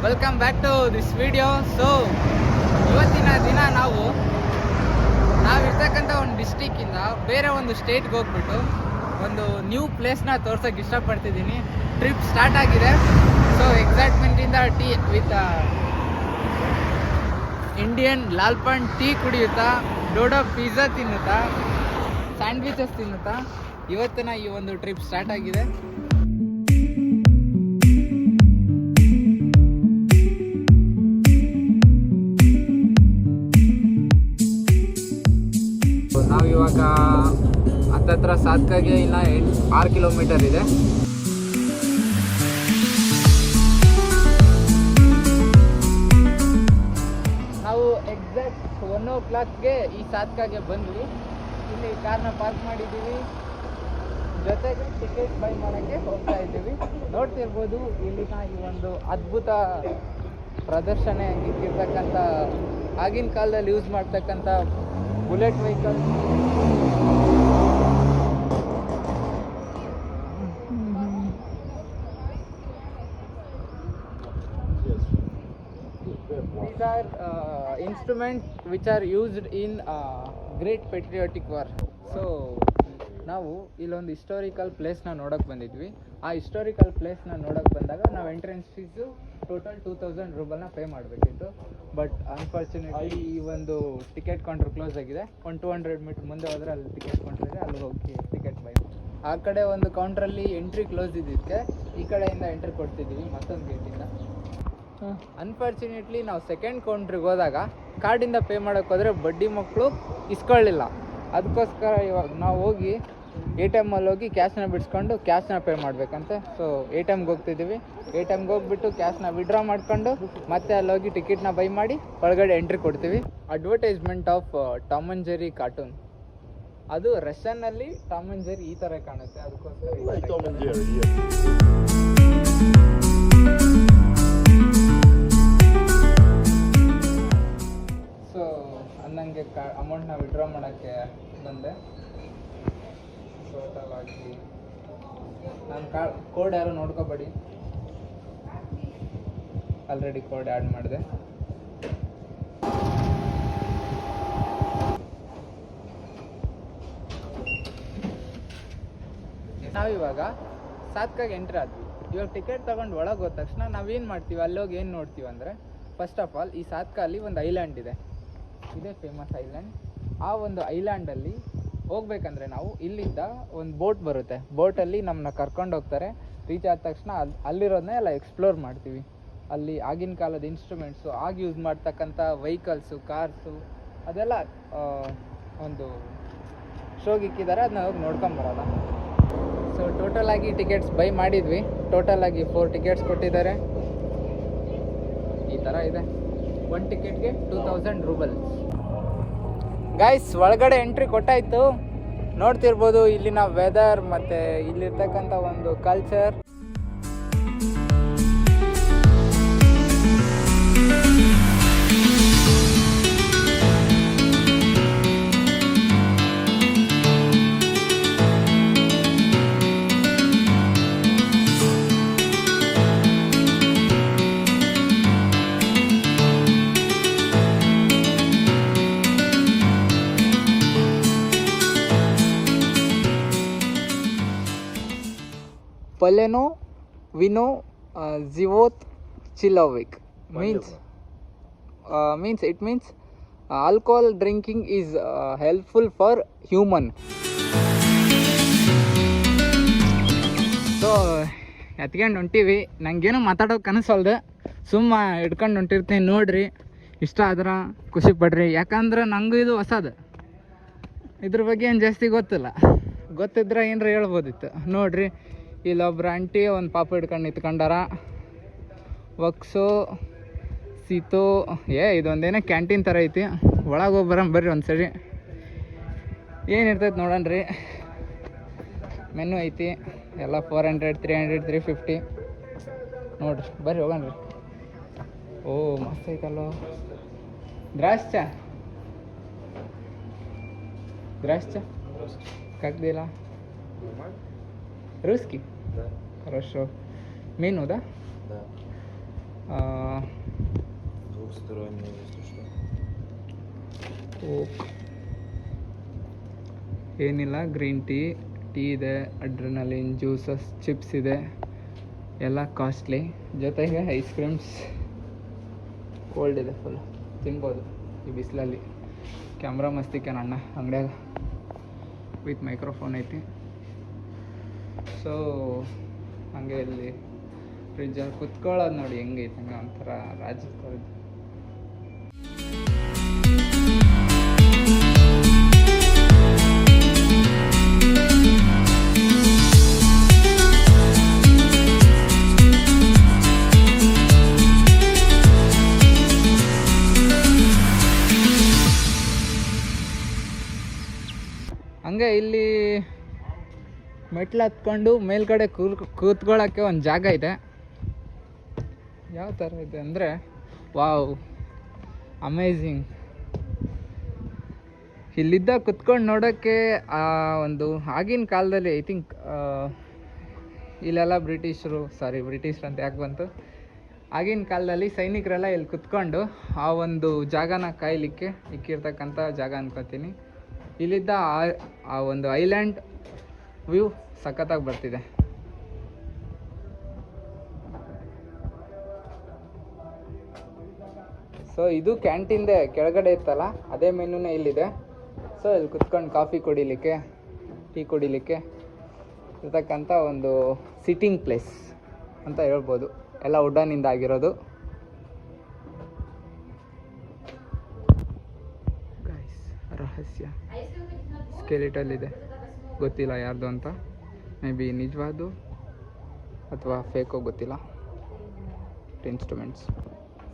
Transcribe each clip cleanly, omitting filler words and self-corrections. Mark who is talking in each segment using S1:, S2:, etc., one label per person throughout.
S1: Welcome back to this video. So ಇವತ್ತಿನ ದಿನ ನಾವಿರ್ತಕ್ಕಂಥ ಒಂದು ಡಿಸ್ಟಿಕ್ಕಿಂದ ಬೇರೆ ಒಂದು ಸ್ಟೇಟ್ಗೆ ಹೋಗ್ಬಿಟ್ಟು ಒಂದು ನ್ಯೂ ಪ್ಲೇಸ್ನ ತೋರ್ಸೋಕ್ಕೆ ಇಷ್ಟಪಡ್ತಿದ್ದೀನಿ. ಟ್ರಿಪ್ ಸ್ಟಾರ್ಟ್ ಆಗಿದೆ. ಸೊ ಎಕ್ಸೈಟ್ಮೆಂಟಿಂದ tea with Indian Lalpan tea ಕುಡಿಯುತ್ತಾ, ಡೋಡೋ ಪಿಜ್ಜಾ ತಿನ್ನುತ್ತಾ, ಸ್ಯಾಂಡ್ವಿಚಸ್ ತಿನ್ನುತ್ತಾ ಇವತ್ತಿನ ಈ ಒಂದು ಟ್ರಿಪ್ ಸ್ಟಾರ್ಟ್ ಆಗಿದೆ. ನಾವಿವಾಗ ಹತ್ತತ್ರ ಸಾತ್ಕಾಗೆ ಇನ್ನು 6 ಕಿಲೋಮೀಟರ್ ಇದೆ. ನಾವು ಎಕ್ಸಾಕ್ಟ್ 1 o'clockಗೆ ಈ ಸಾತ್ಕಾಗೆ ಬಂದ್ವಿ. ಇಲ್ಲಿ ಕಾರ್ನ ಪಾರ್ಕ್ ಮಾಡಿದ್ದೀವಿ, ಜೊತೆಗೆ ಟಿಕೆಟ್ ಬೈ ಮಾಡೋಕ್ಕೆ ಹೋಗ್ತಾ ಇದ್ದೀವಿ. ನೋಡ್ತಿರ್ಬೋದು ಇಲ್ಲಿನ ಈ ಒಂದು ಅದ್ಭುತ ಪ್ರದರ್ಶನ ಇಟ್ಟಿರ್ತಕ್ಕಂಥ ಆಗಿನ ಕಾಲದಲ್ಲಿ ಯೂಸ್ ಮಾಡ್ತಕ್ಕಂಥ bullet vehicle. These are instruments which are used in Great Patriotic War. So ನಾವು ಇಲ್ಲೊಂದು ಹಿಸ್ಟಾರಿಕಲ್ ಪ್ಲೇಸ್ನ ನೋಡೋಕ್ಕೆ ಬಂದಿದ್ವಿ. ಆ ಹಿಸ್ಟಾರಿಕಲ್ ಪ್ಲೇಸ್ನ ನೋಡೋಕ್ಕೆ ಬಂದಾಗ ನಾವು ಎಂಟ್ರೆನ್ಸ್ ಫೀಸು ಟೋಟಲ್ 2000 ರೂಪಾಯಿನ ಪೇ ಮಾಡಬೇಕಿತ್ತು. ಬಟ್ ಅನ್ಫಾರ್ಚುನೇಟ್ಲಿ ಈ ಒಂದು ಟಿಕೆಟ್ ಕೌಂಟರ್ ಕ್ಲೋಸ್ ಆಗಿದೆ. ಒಂದು 200 ಮೀಟರ್ ಮುಂದೆ ಹೋದರೆ ಅಲ್ಲಿ ಟಿಕೆಟ್ ಕೌಂಟರ್ ಇದೆ, ಅಲ್ಲಿ ಹೋಗಿ ಟಿಕೆಟ್ ಬೈ ಮಾಡಿ. ಆ ಕಡೆ ಒಂದು ಕೌಂಟ್ರಲ್ಲಿ ಎಂಟ್ರಿ ಕ್ಲೋಸ್ ಇದ್ದಿದ್ದಕ್ಕೆ ಈ ಕಡೆಯಿಂದ ಎಂಟ್ರಿ ಕೊಡ್ತಿದ್ದೀವಿ ಮತ್ತೊಂದು ಗೇಟಿಂದ. ಅನ್ಫಾರ್ಚುನೇಟ್ಲಿ ನಾವು ಸೆಕೆಂಡ್ ಕೌಂಟ್ರಿಗೆ ಹೋದಾಗ ಕಾರ್ಡಿಂದ ಪೇ ಮಾಡೋಕ್ಕೆ ಹೋದರೆ ಬಡ್ಡಿ ಮಕ್ಕಳು ಇಸ್ಕೊಳ್ಳಿಲ್ಲ. ಅದಕ್ಕೋಸ್ಕರ ಇವಾಗ ನಾವು ಹೋಗಿ ATM ಅಲ್ಲಿ ಹೋಗಿ ಕ್ಯಾಶ್ನ ಬಿಡಿಸ್ಕೊಂಡು ಕ್ಯಾಶ್ನ ಪೇ ಮಾಡಬೇಕಂತೆ. ಸೊ ATMಗೆ ಹೋಗ್ತಿದ್ದೀವಿ. ATMಗೆ ಹೋಗ್ಬಿಟ್ಟು ಕ್ಯಾಶ್ನ ವಿಡ್ರಾ ಮಾಡ್ಕೊಂಡು ಮತ್ತೆ ಅಲ್ಲಿ ಹೋಗಿ ಟಿಕೆಟ್ನ ಬೈ ಮಾಡಿ ಒಳಗಡೆ ಎಂಟ್ರಿ ಕೊಡ್ತೀವಿ. Advertisement of Tom and Jerry cartoon, ಅದು ರಷ್ಯನ್ನಲ್ಲಿ ಟಾಮ್ ಆ್ಯಂಡ್ ಜೆರ್ರಿ ಈ ಥರ ಕಾಣುತ್ತೆ. ಅದಕ್ಕೋಸ್ಕರ ಸೊ ಅನ್ನಂಗೆ ಅಮೌಂಟ್ನ ವಿಡ್ರಾ ಮಾಡೋಕ್ಕೆ ಬಂದೆ. ಟೋಟಲ್ ಆಗಿ ನಾನು ಕೋಡ್ ಯಾರು ನೋಡ್ಕೋಬೇಡಿ, ಆಲ್ರೆಡಿ ಕೋಡ್ ಆ್ಯಡ್ ಮಾಡಿದೆ. ನಾವಿವಾಗ ಸಾತ್ಕಾಗೆ ಎಂಟ್ರಿ ಆದ್ವಿ. ಇವಾಗ ಟಿಕೆಟ್ ತೊಗೊಂಡು ಒಳಗೆ ಹೋದ ತಕ್ಷಣ ನಾವೇನು ಮಾಡ್ತೀವಿ, ಅಲ್ಲೋಗಿ ಏನು ನೋಡ್ತೀವಿ ಅಂದರೆ, ಫಸ್ಟ್ ಆಫ್ ಆಲ್ ಈ ಸಾತ್ಕಲ್ಲಿ ಒಂದು ಐಲ್ಯಾಂಡ್ ಇದೆ, ಇದೇ ಫೇಮಸ್ ಐಲ್ಯಾಂಡ್. ಆ ಒಂದು ಐಲ್ಯಾಂಡಲ್ಲಿ ಹೋಗ್ಬೇಕಂದ್ರೆ ನಾವು ಇಲ್ಲಿಂದ ಒಂದು ಬೋಟ್ ಬರುತ್ತೆ, ಬೋಟಲ್ಲಿ ನಮ್ಮನ್ನ ಕರ್ಕೊಂಡು ಹೋಗ್ತಾರೆ. ರೀಚ್ ಆದ ತಕ್ಷಣ ಅಲ್ಲಿರೋದನ್ನೇ ಎಲ್ಲ ಎಕ್ಸ್ಪ್ಲೋರ್ ಮಾಡ್ತೀವಿ. ಅಲ್ಲಿ ಆಗಿನ ಕಾಲದ ಇನ್ಸ್ಟ್ರೂಮೆಂಟ್ಸು, ಆಗ ಯೂಸ್ ಮಾಡ್ತಕ್ಕಂಥ ವೆಹಿಕಲ್ಸು, ಕಾರ್ಸು, ಅದೆಲ್ಲ ಒಂದು ಶೋಗಿಕ್ಕಿದ್ದಾರೆ, ಅದನ್ನ ಹೋಗಿ ನೋಡ್ಕೊಂಬರೋಲ್ಲ. ಸೊ ಟೋಟಲಾಗಿ ಟಿಕೆಟ್ಸ್ ಬೈ ಮಾಡಿದ್ವಿ. ಟೋಟಲಾಗಿ 4 ಟಿಕೆಟ್ಸ್ ಕೊಟ್ಟಿದ್ದಾರೆ. ಈ ಥರ ಇದೆ. 1 ಟಿಕೆಟ್ಗೆ 2000 ರೂಬಲ್ಸ್. ಗೈಸ್ ಒಳಗಡೆ ಎಂಟ್ರಿ ಕೊಟ್ಟಾಯಿತು. ನೋಡ್ತಿರ್ಬೋದು ಇಲ್ಲಿನ ವೆದರ್ ಮತ್ತು ಇಲ್ಲಿರ್ತಕ್ಕಂಥ ಒಂದು culture. Poleno Vino Zivot Chilovic means it means alcohol drinking is helpful for human. So ಎತ್ಕೊಂಡು ಹೊಂಟೀವಿ. ನಂಗೇನು ಮಾತಾಡೋಕೆ ಕನಸಲ್ದೆ, ಸುಮ್ಮ ಹಿಡ್ಕೊಂಡು ಹೊಂಟಿರ್ತೀನಿ. ನೋಡ್ರಿ, ಇಷ್ಟ ಆದ್ರೆ ಖುಷಿ ಪಡ್ರಿ. ಯಾಕಂದ್ರೆ ನಂಗೂ ಇದು ಹೊಸದು, ಇದ್ರ ಬಗ್ಗೆ ಏನು ಜಾಸ್ತಿ ಗೊತ್ತಿಲ್ಲ. ಗೊತ್ತಿದ್ರೆ ಏನರ ಹೇಳ್ಬೋದಿತ್ತು. ನೋಡ್ರಿ, ಇಲ್ಲೊಬ್ರು ಆಂಟಿ ಒಂದು ಪಾಪ ಹಿಡ್ಕೊಂಡು ನಿಂತ್ಕೊಂಡಾರ. ವಕ್ಸೋ ಸೀತೋ ಇದೊಂದೇನೋ ಕ್ಯಾಂಟೀನ್ ಥರ ಐತಿ. ಒಳಗೆ ಹೋಗಿ ಬರ್ರಿ ಒಂದ್ಸರಿ, ಏನಿರ್ತೈತೆ ನೋಡೋಣ್ರಿ. ಮೆನು ಐತಿ ಎಲ್ಲ 400, 300, 350 ನೋಡ್ರಿ. ಬರ್ರಿ ಹೋಗೋಣ್ರಿ. ಓ ಮಸ್ತ್ ಐತಲ್ಲೋ. ದ್ರಾಕ್ಷ как дела? Русский? Да. Хорошо. Меню, да?
S2: Да. Сторонние, если что.
S1: ಏನಿಲ್ಲ, ಗ್ರೀನ್ ಟೀ ಇದೆ, ಅಡ್ರಿನಲಿನ್, ಜ್ಯೂಸಸ್, ಚಿಪ್ಸ್ ಇದೆ, ಎಲ್ಲ ಕಾಸ್ಟ್ಲಿ. ಜೊತೆಗೆ ಐಸ್ ಕ್ರೀಮ್ಸ್ ಕೋಲ್ಡ್ ಇದೆ, ಫುಲ್ ತಿನ್ಬೋದು ಈ ಬಿಸಿಲಲ್ಲಿ. ಕ್ಯಾಮ್ರಾ ಮಸ್ತಿಕೆ ನನ್ನ ಅಂಗಡಿಯಾಗ ವಿತ್ ಮೈಕ್ರೋಫೋನ್ ಐತಿ. ಸೊ ಹಾಗೆ ಇಲ್ಲಿ ಫ್ರಿಜ್ಜಲ್ಲಿ ಕುತ್ಕೊಳ್ಳೋದು ನೋಡಿ ಹೆಂಗೈತೆ, ಹಂಗೆ ಒಂಥರ ರಾಜಸ್ಥಾನ. ಹಂಗೆ ಇಲ್ಲಿ ಮೆಟ್ಲು ಹತ್ಕೊಂಡು ಮೇಲ್ಗಡೆ ಕೂತ್ಕೊಳ್ಳೋಕ್ಕೆ ಒಂದು ಜಾಗ ಇದೆ. ಯಾವ ಥರ ಇದೆ ಅಂದರೆ, ವಾವ್, ಅಮೇಝಿಂಗ್. ಇಲ್ಲಿದ್ದ ಕುತ್ಕೊಂಡು ನೋಡೋಕ್ಕೆ ಒಂದು ಆಗಿನ ಕಾಲದಲ್ಲಿ ಐ ಥಿಂಕ್ ಇಲ್ಲೆಲ್ಲ ಬ್ರಿಟಿಷರು ಅಂತ ಯಾಕೆ ಬಂತು, ಆಗಿನ ಕಾಲದಲ್ಲಿ ಸೈನಿಕರೆಲ್ಲ ಇಲ್ಲಿ ಕುತ್ಕೊಂಡು ಆ ಒಂದು ಜಾಗನ ಕಾಯಲಿಕ್ಕೆ ಇಕ್ಕಿರ್ತಕ್ಕಂಥ ಜಾಗ ಅನ್ಕೋತೀನಿ. ಇಲ್ಲಿದ್ದ ಆ ಒಂದು ಐಲ್ಯಾಂಡ್ ವ್ಯೂ ಸಖತ್ತಾಗಿ ಬರ್ತಿದೆ. ಸೊ ಇದು ಕ್ಯಾಂಟೀನ್ದೆ ಕೆಳಗಡೆ ಇತ್ತಲ್ಲ, ಅದೇ ಮೆನುನೇ ಇಲ್ಲಿದೆ. ಸೊ ಇಲ್ಲಿ ಕುತ್ಕೊಂಡು ಕಾಫಿ ಕುಡಿಲಿಕ್ಕೆ, ಟೀ ಕುಡಿಲಿಕ್ಕೆ ಇರ್ತಕ್ಕಂಥ ಒಂದು ಸಿಟ್ಟಿಂಗ್ ಪ್ಲೇಸ್ ಅಂತ ಹೇಳ್ಬೋದು. ಎಲ್ಲ ವುಡನಿಂದ ಆಗಿರೋದು. ರಹಸ್ಯ ಸ್ಕೆಲಿಟಲ್ ಇದೆ, ಗೊತ್ತಿಲ್ಲ ಯಾರ್ದು ಅಂತ. ಮೇ ಬಿ ನಿಜವಾದು ಅಥವಾ ಫೇಕೋ ಗೊತ್ತಿಲ್ಲ. ಇನ್ಸ್ಟ್ರೂಮೆಂಟ್ಸ್.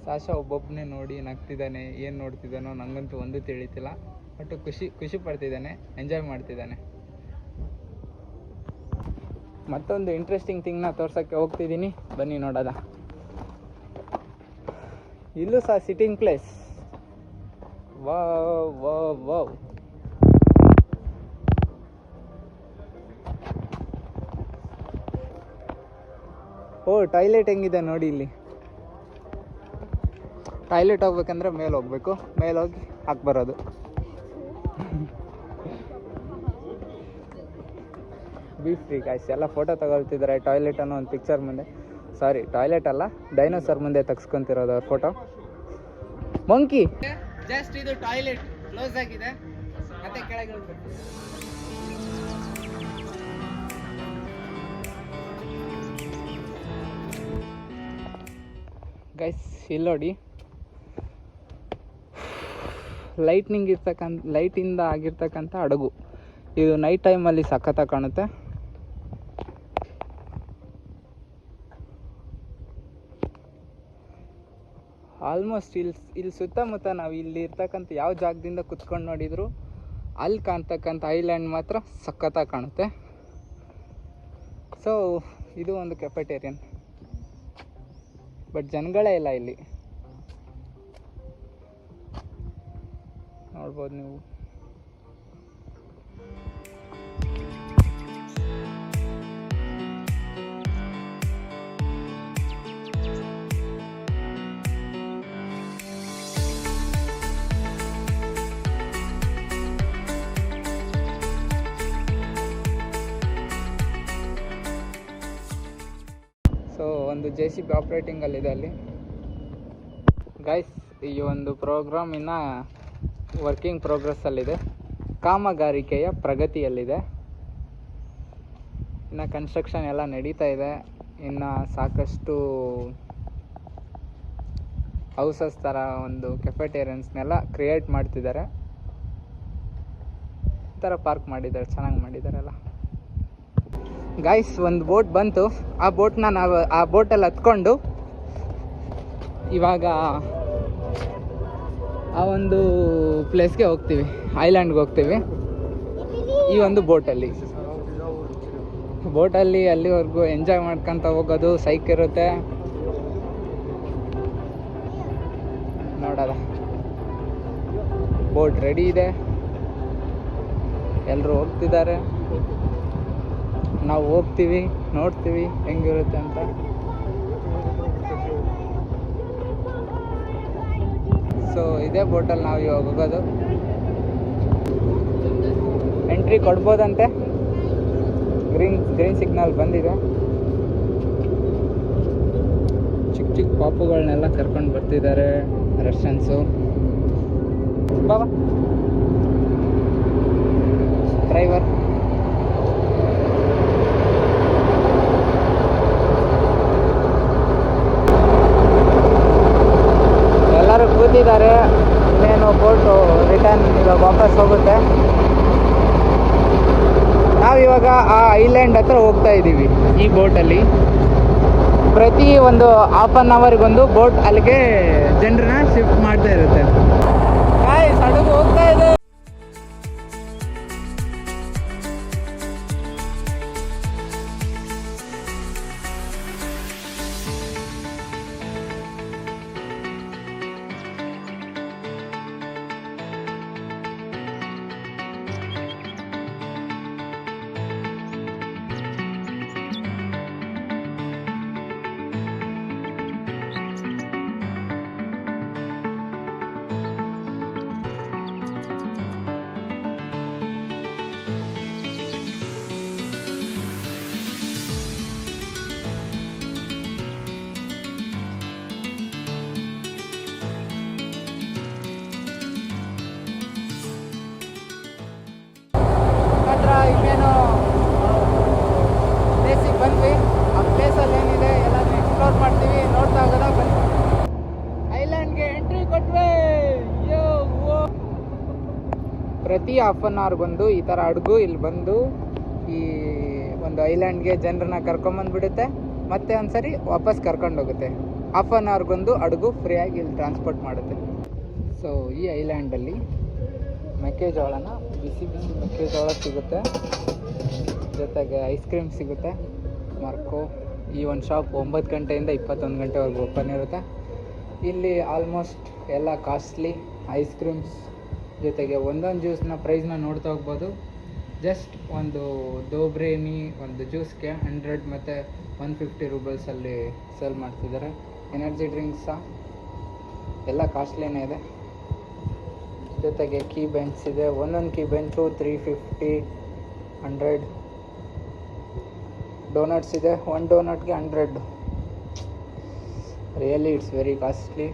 S1: ಸಾಶಾ ಒಬ್ಬೊಬ್ಬನೇ ನೋಡಿ ನಗ್ತಿದ್ದಾನೆ, ಏನು ನೋಡ್ತಿದ್ದಾನೋ ನನಗಂತೂ ಒಂದು ತಿಳಿತಿಲ್ಲ. ಬಟ್ ಖುಷಿ ಪಡ್ತಿದ್ದಾನೆ, ಎಂಜಾಯ್ ಮಾಡ್ತಿದ್ದಾನೆ. ಮತ್ತೊಂದು ಇಂಟ್ರೆಸ್ಟಿಂಗ್ ಥಿಂಗ್ನ ತೋರ್ಸೋಕ್ಕೆ ಹೋಗ್ತಿದ್ದೀನಿ, ಬನ್ನಿ ನೋಡೋದ. ಇಲ್ಲೂ ಸಹ ಸಿಟ್ಟಿಂಗ್ ಪ್ಲೇಸ್. ವಾವ್. ಟಾಯ್ಲೆಟ್ ಹೆಂಗಿದೆ ನೋಡಿ ಇಲ್ಲಿ. ಟಾಯ್ಲೆಟ್ ಹೋಗ್ಬೇಕಂದ್ರೆ ಮೇಲೆ ಹೋಗ್ಬೇಕು, ಮೇಲೆ ಹೋಗಿ ಹಾಕಿ ಬರೋದು. B free guys. ಎಲ್ಲ ಫೋಟೋ ತಗೊಳ್ತಿದ್ದಾರೆ ಟಾಯ್ಲೆಟ್ ಅನ್ನೋ ಒಂದು ಪಿಕ್ಚರ್ ಮುಂದೆ. ಸಾರಿ, ಟಾಯ್ಲೆಟ್ ಅಲ್ಲ, ಡೈನೋಸರ್ ಮುಂದೆ ತೆಗ್ಸ್ಕೊಂತಿರೋದು ಅವ್ರ ಫೋಟೋ. ಮಂಕಿ ಜಸ್ಟ್ ಇದು ಟಾಯ್ಲೆಟ್ ಕ್ಲೋಸ್ ಆಗಿದೆ, ಮತ್ತೆ ಕೆಳಗೆ ಹೋಗ್ಬೇಕು. ಗೈಸ್ ಇಲ್ಲಿ ನೋಡಿ, ಲೈಟಿಂದ ಆಗಿರ್ತಕ್ಕಂಥ ಹಡಗು. ಇದು ನೈಟ್ ಟೈಮಲ್ಲಿ ಸಖತ್ತಾಗಿ ಕಾಣುತ್ತೆ. ಆಲ್ಮೋಸ್ಟ್ ಇಲ್ಲಿ ಸುತ್ತಮುತ್ತ ನಾವು ಇಲ್ಲಿ ಇರ್ತಕ್ಕಂಥ ಯಾವ ಜಾಗದಿಂದ ಕುತ್ಕೊಂಡು ನೋಡಿದ್ರು ಅಲ್ಲಿ ಕಾಣ್ತಕ್ಕಂಥ ಐಲ್ಯಾಂಡ್ ಮಾತ್ರ ಸಖತ್ತಾಗಿ ಕಾಣುತ್ತೆ. ಸೊ ಇದು ಒಂದು ಕೆಫೆಟೇರಿಯನ್, ಬಟ್ ಜನಗಳೇ ಇಲ್ಲ ಇಲ್ಲಿ, ನೋಡ್ಬೋದು ನೀವು. ಸೊ ಒಂದು JCB ಆಪ್ರೇಟಿಂಗಲ್ಲಿದೆ ಅಲ್ಲಿ. ಗೈಸ್, ಈ ಒಂದು ಪ್ರೋಗ್ರಾಮ್ ಇನ್ನು ವರ್ಕಿಂಗ್ ಪ್ರೋಗ್ರೆಸ್ಸಲ್ಲಿದೆ, ಕಾಮಗಾರಿಕೆಯ ಪ್ರಗತಿಯಲ್ಲಿದೆ. ಇನ್ನು ಕನ್ಸ್ಟ್ರಕ್ಷನ್ ಎಲ್ಲ ನಡೀತಾ ಇದೆ. ಇನ್ನು ಸಾಕಷ್ಟು ಹೌಸಸ್ ಥರ ಒಂದು ಕೆಫೆಟೇರಿಯನ್ಸ್ನೆಲ್ಲ ಕ್ರಿಯೇಟ್ ಮಾಡ್ತಿದ್ದಾರೆ. ಈ ಥರ ಪಾರ್ಕ್ ಮಾಡಿದ್ದಾರೆ, ಚೆನ್ನಾಗಿ ಮಾಡಿದ್ದಾರೆಲ್ಲ. ಗಾಯ್ಸ್, ಒಂದು ಬೋಟ್ ಬಂತು. ಆ ಬೋಟ್ನ ನಾವು ಆ ಬೋಟಲ್ಲಿ ಹತ್ಕೊಂಡು ಇವಾಗ ಆ ಒಂದು ಪ್ಲೇಸ್ಗೆ ಹೋಗ್ತೀವಿ, ಐಲ್ಯಾಂಡ್ಗೆ ಹೋಗ್ತೀವಿ ಈ ಒಂದು ಬೋಟಲ್ಲಿ. ಅಲ್ಲಿವರೆಗೂ ಎಂಜಾಯ್ ಮಾಡ್ಕೊತ ಹೋಗೋದು ಸೈಕ್ ಇರುತ್ತೆ. ನೋಡೋದ, ಬೋಟ್ ರೆಡಿ ಇದೆ, ಎಲ್ಲರೂ ಹೋಗ್ತಿದ್ದಾರೆ. ನಾವು ಹೋಗ್ತೀವಿ, ನೋಡ್ತೀವಿ ಹೆಂಗಿರುತ್ತೆ ಅಂತ. ಸೊ ಇದೇ ಬೋಟಲ್ಲಿ ನಾವು ಇವಾಗ ಹೋಗೋದು. ಎಂಟ್ರಿ ಕೊಡ್ಬೋದಂತೆ, ಗ್ರೀನ್ ಸಿಗ್ನಲ್ ಬಂದಿದೆ. ಚಿಕ್ಕ ಚಿಕ್ಕ ಪಾಪುಗಳನ್ನೆಲ್ಲ ಕರ್ಕೊಂಡು ಬರ್ತಿದ್ದಾರೆ ರಷ್ಯನ್ಸು. ಬಾಬಾ ಡ್ರೈವರ್ ಎಲ್ಲರೂ ಕೂತಿದ್ದಾರೆ. ಇನ್ನೇನು ಬೋಟು ರಿಟರ್ನ್ ಇವಾಗ ವಾಪಸ್ ಹೋಗುತ್ತೆ. ನಾವಿವಾಗ ಆ ಐಲ್ಯಾಂಡ್ ಹತ್ರ ಹೋಗ್ತಾ ಇದ್ದೀವಿ ಈ ಬೋಟಲ್ಲಿ. ಪ್ರತಿ ಒಂದು ಹಾಫ್ ಆನ್ ಅವರ್ಗೊಂದು ಬೋಟ್ ಅಲ್ಲಿಗೆ ಜನರನ್ನ ಶಿಫ್ಟ್ ಮಾಡ್ತಾ ಇರುತ್ತೆ. ಹಡಗು ಹೋಗ್ತಾ ಇದೆ. ಇನ್ನೇನು ಪ್ಲೇಸಿಗೆ ಬಂದ್ವಿ. ಆ ಪ್ಲೇಸಲ್ಲಿ ಏನಿದೆ ಎಲ್ಲಾನು ಎಕ್ಸ್ಪ್ಲೋರ್ ಮಾಡ್ತೀವಿ. ನೋಡ್ತಾ ಹೋಗೋದ ಬನ್ನಿ. ಐಲ್ಯಾಂಡ್ಗೆ ಎಂಟ್ರಿ ಕೊಟ್ವಿ. ಪ್ರತಿ ಹಾಫ್ ಆನ್ ಅವರ್ಗೊಂದು ಈ ಥರ ಹಡಗು ಇಲ್ಲಿ ಬಂದು ಈ ಒಂದು ಐಲ್ಯಾಂಡ್ಗೆ ಜನರನ್ನ ಕರ್ಕೊಂಬಂದ್ಬಿಡುತ್ತೆ. ಮತ್ತೆ ಒಂದ್ಸರಿ ವಾಪಸ್ ಕರ್ಕೊಂಡು ಹೋಗುತ್ತೆ. ಹಾಫ್ ಆನ್ ಅವರ್ಗೊಂದು ಹಡಗು ಫ್ರೀಯಾಗಿ ಇಲ್ಲಿ ಟ್ರಾನ್ಸ್ಪೋರ್ಟ್ ಮಾಡುತ್ತೆ. ಸೊ ಈ ಐಲ್ಯಾಂಡಲ್ಲಿ ಮೆಕ್ಕೆಜೋಳನ ಬಿಸಿ ಮೆಕ್ಕೆಜೋಳ ಸಿಗುತ್ತೆ, ಜೊತೆಗೆ ಐಸ್ ಕ್ರೀಮ್ ಸಿಗುತ್ತೆ. ಮಾರ್ಕೋ ಈ ಒಂದು ಶಾಪ್ 9 ಗಂಟೆಯಿಂದ 21 ಗಂಟೆವರೆಗೂ ಓಪನ್ ಇರುತ್ತೆ. ಇಲ್ಲಿ ಆಲ್ಮೋಸ್ಟ್ ಎಲ್ಲ ಕಾಸ್ಟ್ಲಿ ಐಸ್ ಕ್ರೀಮ್ಸ್ ಜೊತೆಗೆ ಒಂದೊಂದು ಜ್ಯೂಸ್ನ ಪ್ರೈಸ್ನ ನೋಡ್ತಾ ಹೋಗ್ಬೋದು. ಜಸ್ಟ್ ಒಂದು ದೋಬ್ರೇನಿ ಒಂದು ಜ್ಯೂಸ್ಗೆ 100 ಮತ್ತು 150 ರೂಪೀಸಲ್ಲಿ ಸೇಲ್ ಮಾಡ್ತಿದ್ದಾರೆ. ಎನರ್ಜಿ ಡ್ರಿಂಕ್ಸ ಎಲ್ಲ ಕಾಸ್ಟ್ಲಿನೇ ಇದೆ. ಜೊತೆಗೆ ಕೀ ಬೆಂಚ್ ಇದೆ. ಒಂದೊಂದು ಕೀ ಬೆಂಚು 350, 100. ಡೋನಟ್ಸ್ ಇದೆ. 1 ಡೋನಟ್ಗೆ 100. ರಿಯಲಿ ಇಟ್ಸ್ ವೆರಿ ಕಾಸ್ಟ್ಲಿನೇ.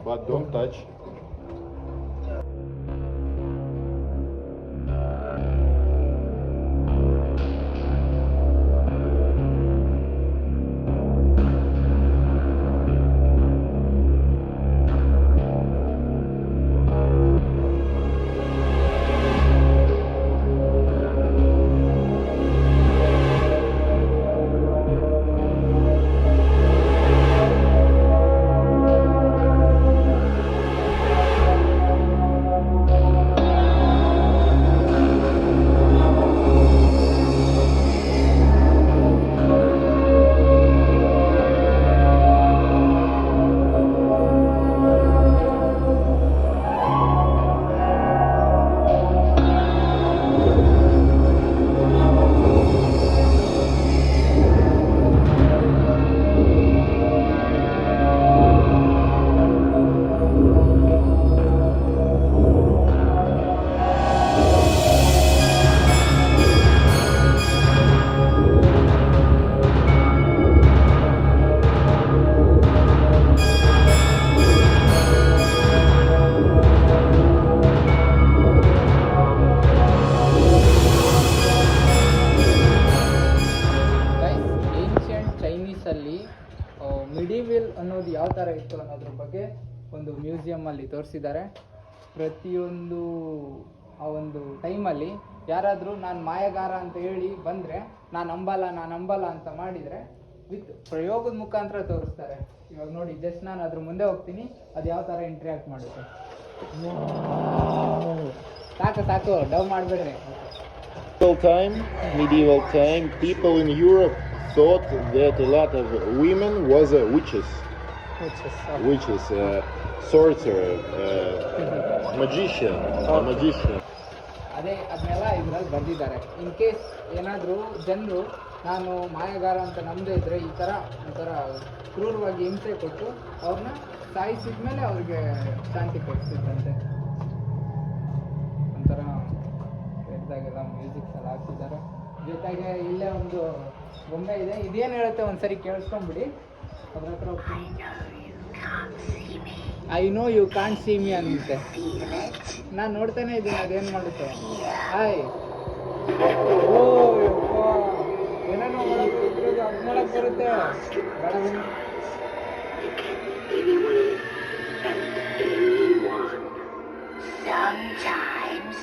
S2: but don't touch.
S1: ಮಿಡಿವಿಲ್ ಅನ್ನೋದು ಯಾವ ಥರ ಇತ್ತು ಅನ್ನೋದ್ರ ಬಗ್ಗೆ ಒಂದು ಮ್ಯೂಸಿಯಮ್ಮಲ್ಲಿ ತೋರಿಸಿದ್ದಾರೆ. ಪ್ರತಿಯೊಂದು ಆ ಒಂದು ಟೈಮಲ್ಲಿ ಯಾರಾದರೂ ನಾನು ಮಾಯಗಾರ ಅಂತ ಹೇಳಿ ಬಂದರೆ ನಾನು ನಂಬಲ್ಲ ಅಂತ ಮಾಡಿದರೆ ವಿತ್ ಪ್ರಯೋಗದ ಮುಖಾಂತರ ತೋರಿಸ್ತಾರೆ. ಇವಾಗ ನೋಡಿ, ಜಸ್ಟ್ ನಾನು ಅದ್ರ ಮುಂದೆ ಹೋಗ್ತೀನಿ, ಅದು ಯಾವ ಥರ ಇಂಟ್ರ್ಯಾಕ್ಟ್ ಮಾಡುತ್ತೆ. ಸಾಕು ಡವ್ ಮಾಡಬೇಡ್ರಿ.
S2: Medieval time, people in Europe thought that a lot of women was witches, sorcerer, magician.
S1: ಅದೇ ಅದನ್ನೆಲ್ಲ ಇದರಲ್ಲಿ ಬರೆದಿದ್ದಾರೆ. ಇನ್ ಕೇಸ್ ಏನಾದರೂ ಜನರು ನಾನು ಮಾಯಗಾರ ಅಂತ ನಂಬದೇ ಇದ್ದರೆ ಈ ಥರ ಒಂಥರ ಕ್ರೂರವಾಗಿ ಹಿಂಸೆ ಕೊಟ್ಟು ಅವ್ರನ್ನ ಸಾಯಿಸಿದ ಮೇಲೆ ಅವ್ರಿಗೆ ಶಾಂತಿ ಕೊಡಿಸಿದ್ದಂತೆ. ಒಂಥರ ಇದ್ದಾಗೆಲ್ಲ ಮ್ಯೂಸಿಕ್ಸ್ ಎಲ್ಲ ಹಾಕ್ತಿದ್ದಾರೆ. ಜೊತೆಗೆ ಇಲ್ಲೇ ಒಂದು ಗೊಂಬೆ ಇದೆ, ಇದೇನು ಹೇಳುತ್ತೆ ಒಂದ್ಸರಿ ಕೇಳಿಸ್ಕೊಂಡ್ಬಿಡಿ. ಅದ್ರ ಹತ್ರ ಹೋಗ್ತೀನಿ. I know you can't see me ಅಂತೆ. ನಾನು ನೋಡ್ತಾನೆ ಇದ್ದೀನಿ ಅದೇನು ಮಾಡುತ್ತೆ. ಹಾಯ್, ಓ ಏನೇನೋ ಮಾಡೋದು ಅದು ಮಾಡಕ್ಕೆ ಬರುತ್ತೆ.
S3: Sometimes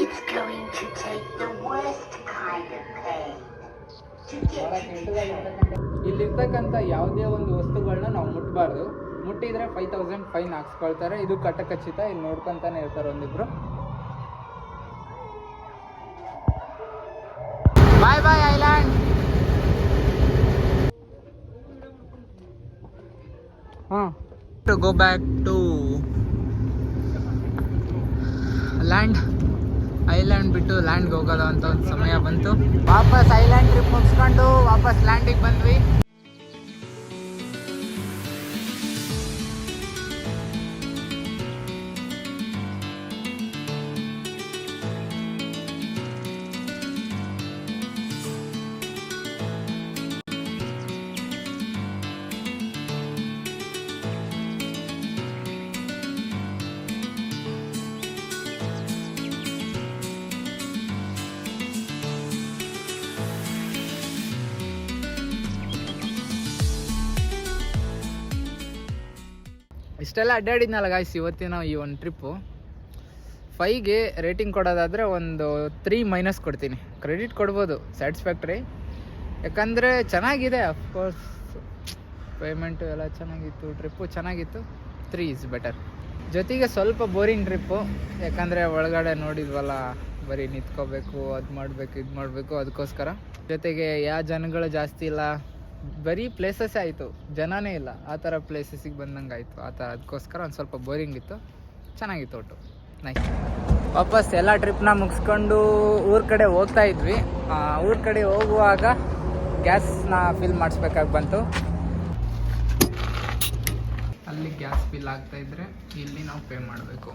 S3: it's going to take the worst kind of pain to get.
S1: ಇಲ್ಲಿರ್ತಕ್ಕಂಥ ಯಾವುದೇ ಒಂದು ವಸ್ತುಗಳನ್ನ ನಾವು ಮುಟ್ಟಬಾರ್ದು. ಮುಟ್ಟಿದ್ರೆ 5000 ಫೈನ್ ಹಾಕ್ಸ್ಕೊಳ್ತಾರೆ. ಇದು ಕಟ್ಟಖಚಿತ. ಇಲ್ಲಿ ನೋಡ್ಕೊಂತಾನೆ ಇರ್ತಾರೆ ಒಂದಿಬ್ರು. Bye bye island. To go back to land. Island ಬಿಟ್ಟು ಲ್ಯಾಂಡ್ಗೆ ಹೋಗೋದು ಅಂತ ಒಂದು ಸಮಯ ಬಂತು. ವಾಪಸ್ ಐಲ್ಯಾಂಡ್ ಟ್ರಿಪ್ ಮುಗಿಸ್ಕೊಂಡು ವಾಪಸ್ ಲ್ಯಾಂಡಿಗೆ ಬಂದ್ವಿ. ಇಷ್ಟೆಲ್ಲ ಅಡ್ಡಾಡಿದ್ನಲ್ಲ ಗಾಯ್ಸ್ ಇವತ್ತಿನ ಈ ಒಂದು ಟ್ರಿಪ್ಪು. 5ಗೆ ರೇಟಿಂಗ್ ಕೊಡೋದಾದರೆ ಒಂದು 3- ಕೊಡ್ತೀನಿ. ಕ್ರೆಡಿಟ್ ಕೊಡ್ಬೋದು, ಸ್ಯಾಟಿಸ್ಫ್ಯಾಕ್ಟ್ರಿ. ಯಾಕಂದರೆ ಚೆನ್ನಾಗಿದೆ, ಅಫ್ಕೋರ್ಸ್ ಪೇಮೆಂಟು ಎಲ್ಲ ಚೆನ್ನಾಗಿತ್ತು, ಟ್ರಿಪ್ಪು ಚೆನ್ನಾಗಿತ್ತು. 3 ಈಸ್ ಬೆಟರ್. ಜೊತೆಗೆ ಸ್ವಲ್ಪ ಬೋರಿಂಗ್ ಟ್ರಿಪ್ಪು, ಯಾಕಂದರೆ ಒಳಗಡೆ ನೋಡಿದ್ವಲ್ಲ, ಬರೀ ನಿಂತ್ಕೋಬೇಕು, ಅದು ಮಾಡಬೇಕು ಇದು ಮಾಡಬೇಕು, ಅದಕ್ಕೋಸ್ಕರ. ಜೊತೆಗೆ ಯಾವ ಜನಗಳು ಜಾಸ್ತಿ ಇಲ್ಲ, ಬರೀ ಪ್ಲೇಸಸ್ಸೇ ಆಯಿತು, ಜನನೇ ಇಲ್ಲ. ಆ ಥರ ಪ್ಲೇಸಸ್ಸಿಗೆ ಬಂದಂಗೆ ಆಯಿತು. ಅದಕ್ಕೋಸ್ಕರ ಒಂದು ಸ್ವಲ್ಪ ಬೋರಿಂಗ್ ಇತ್ತು. ಚೆನ್ನಾಗಿತ್ತು ಒಟ್ಟು, ನೈಸ್. ವಾಪಸ್ ಎಲ್ಲ ಟ್ರಿಪ್ನ ಮುಗಿಸ್ಕೊಂಡು ಊರ ಕಡೆ ಹೋಗ್ತಾ ಇದ್ವಿ. ಊರ ಕಡೆ ಹೋಗುವಾಗ ಗ್ಯಾಸ್ನ ಫಿಲ್ ಮಾಡಿಸ್ಬೇಕಾಗಿ ಬಂತು. ಅಲ್ಲಿ ಗ್ಯಾಸ್ ಫಿಲ್ ಆಗ್ತಾಯಿದ್ರೆ ಇಲ್ಲಿ ನಾವು ಪೇ ಮಾಡಬೇಕು.